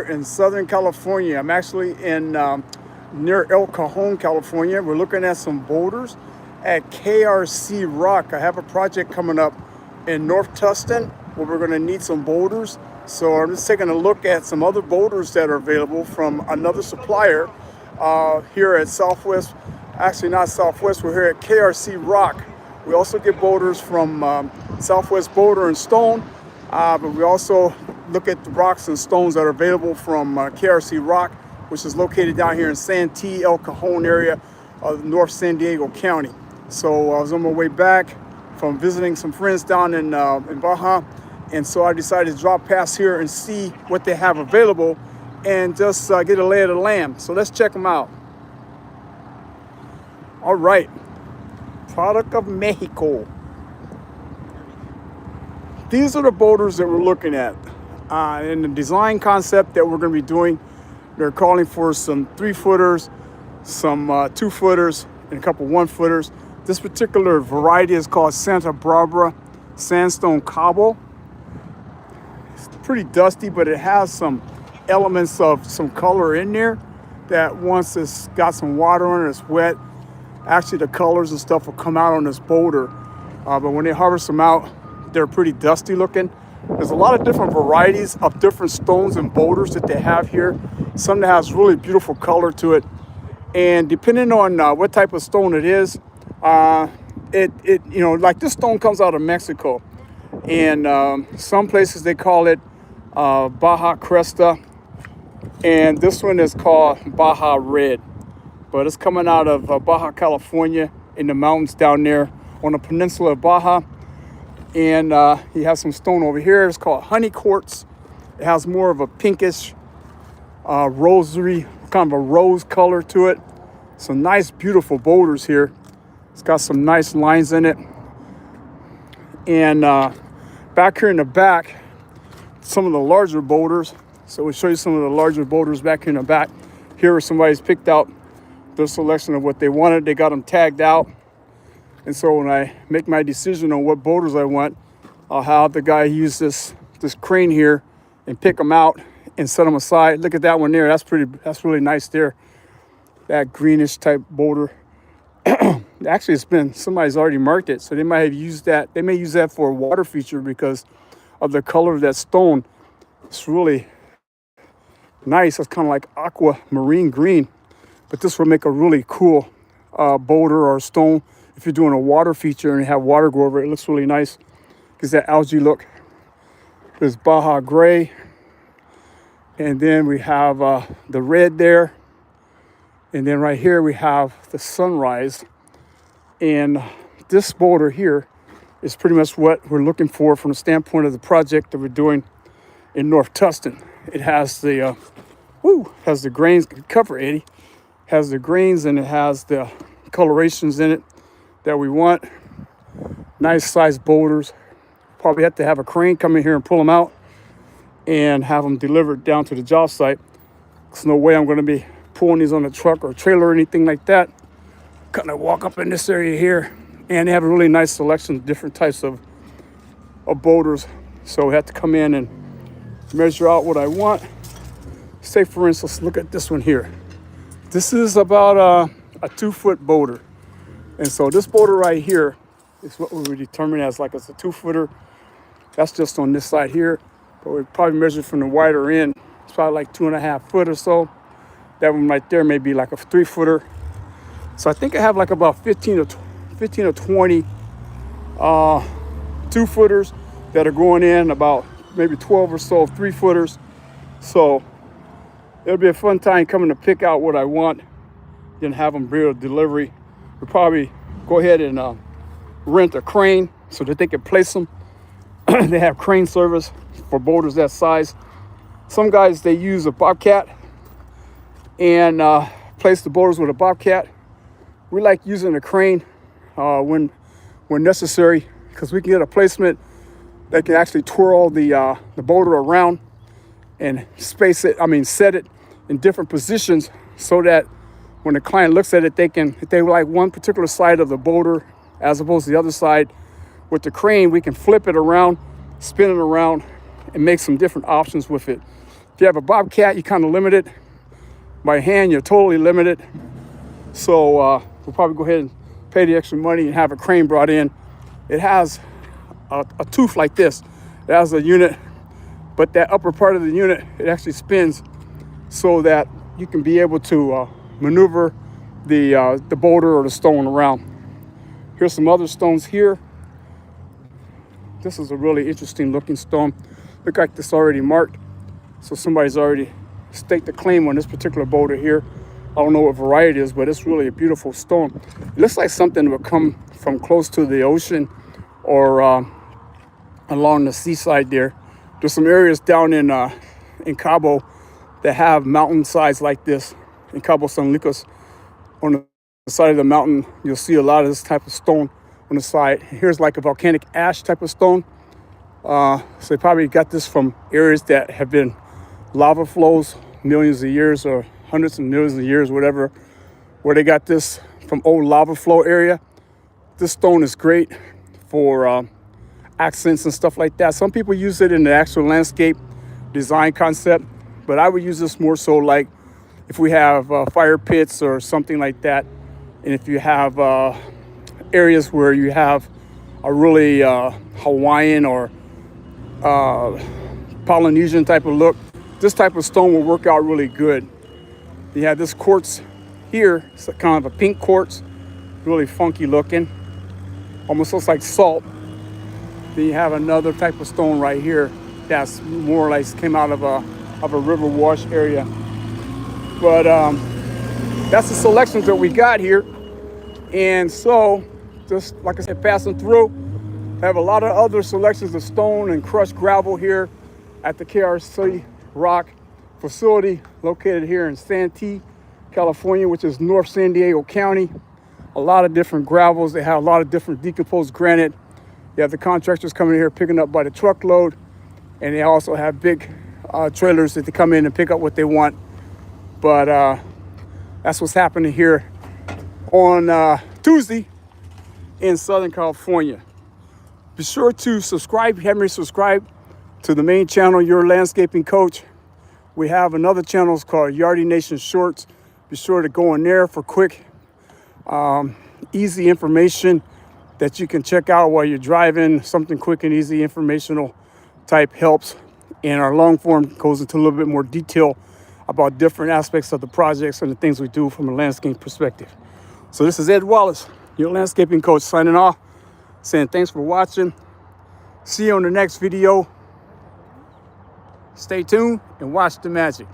in Southern California. I'm actually in near El Cajon, California. We're looking at some boulders at KRC Rock. I have a project coming up in North Tustin where we're going to need some boulders. So I'm just taking a look at some other boulders that are available from another supplier here at Southwest. Actually, not Southwest. We're here at KRC Rock. We also get boulders from Southwest Boulder and Stone, but we also look at the rocks and stones that are available from KRC Rock, which is located down here in Santee, El Cajon area of North San Diego County. So I was on my way back from visiting some friends down in Baja, and so I decided to drop past here and see what they have available and just get a lay of the land. So let's check them out. All right, product of Mexico. These are the boulders that we're looking at. And the design concept that we're going to be doing, they're calling for some 3-footers, some 2-footers, and a couple 1-footers. This particular variety is called Santa Barbara Sandstone Cobble. It's pretty dusty, but it has some elements of some color in there that once it's got some water on it, it's wet. Actually, the colors and stuff will come out on this boulder. But when they harvest them out, they're pretty dusty looking. There's a lot of different varieties of different stones and boulders that they have here. Some that has really beautiful color to it. And depending on what type of stone it is, like this stone comes out of Mexico. And some places they call it Baja Cresta. And this one is called Baja Red. But it's coming out of Baja, California, in the mountains down there on the peninsula of Baja. And he has some stone over here. It's called honey quartz. It has more of a pinkish rosary, kind of a rose color to it. Some nice, beautiful boulders here. It's got some nice lines in it. And back here in the back, some of the larger boulders. So we'll show you some of the larger boulders back here in the back. Here where somebody's picked out their selection of what they wanted. They got them tagged out. And so when I make my decision on what boulders I want, I'll have the guy use this crane here and pick them out and set them aside. Look at that one there. That's really nice there. That greenish type boulder. Actually, somebody's already marked it, so they might have used that. They may use that for a water feature because of the color of that stone. It's really nice. It's kind of like aquamarine green, but this will make a really cool boulder or stone. If you're doing a water feature and you have water go over it, it looks really nice. Gives that algae look. There's Baja Gray. And then we have the red there. And then right here we have the sunrise. And this boulder here is pretty much what we're looking for from the standpoint of the project that we're doing in North Tustin. It has the grains, cover 80. Has the grains and it has the colorations in it that we want. Nice sized boulders. Probably have to have a crane come in here and pull them out and have them delivered down to the job site. There's no way I'm going to be pulling these on a truck or trailer or anything like that. Kind of walk up in this area here, and they have a really nice selection of different types of boulders. So we have to come in and measure out what I want. Say for instance, look at this one here. This is about a 2-foot boulder. And so this boulder right here is what we would determine as like it's a 2-footer. That's just on this side here. But we probably measure from the wider end. It's probably like 2.5 foot or so. That one right there may be like a 3-footer. So I think I have like about 15 or 20 2-footers that are going in, about maybe 12 or so 3-footers. So it'll be a fun time coming to pick out what I want, then have them bring a delivery. We'll probably go ahead and rent a crane so that they can place them. They have crane service for boulders that size. Some guys, they use a bobcat and place the boulders with a bobcat. We like using a crane when necessary, because we can get a placement that can actually twirl the boulder around and set it in different positions so that when the client looks at it, if they like one particular side of the boulder as opposed to the other side, with the crane, we can flip it around, spin it around, and make some different options with it. If you have a bobcat, you're kind of limited. By hand, you're totally limited. So we'll probably go ahead and pay the extra money and have a crane brought in. It has a tooth like this. It has a unit, but that upper part of the unit, it actually spins so that you can be able to maneuver the boulder or the stone around. Here's some other stones here. This is a really interesting looking stone. Look like this already marked. So somebody's already staked a claim on this particular boulder here. I don't know what variety it is, but it's really a beautiful stone. It looks like something that would come from close to the ocean or along the seaside there. There's some areas down in Cabo that have mountainsides like this. In Cabo San Lucas, on the side of the mountain, you'll see a lot of this type of stone on the side. Here's like a volcanic ash type of stone. So they probably got this from areas that have been lava flows millions of years or hundreds of millions of years, whatever, where they got this from old lava flow area. This stone is great for accents and stuff like that. Some people use it in the actual landscape design concept, but I would use this more so like if we have fire pits or something like that. And if you have areas where you have a really Hawaiian or Polynesian type of look, this type of stone will work out really good. You have this quartz here. It's kind of a pink quartz, really funky looking, almost looks like salt. Then you have another type of stone right here that's more or less came out of a river wash area. But that's the selections that we got here. And so, just like I said, passing through, have a lot of other selections of stone and crushed gravel here at the KRC Rock facility located here in Santee, California, which is North San Diego County. A lot of different gravels. They have a lot of different decomposed granite. You have the contractors coming in here picking up by the truckload, and they also have big trailers that they come in and pick up what they want. But that's what's happening here on Tuesday in Southern California. Be sure to subscribe, have me subscribe to the main channel, Your Landscaping Coach. We have another channel called Yardee Nation Shorts. Be sure to go in there for quick, easy information that you can check out while you're driving. Something quick and easy, informational type helps. And our long form goes into a little bit more detail about different aspects of the projects and the things we do from a landscape perspective. So this is Ed Wallace, Your Landscaping Coach, signing off, saying thanks for watching. See you on the next video. Stay tuned and watch the magic.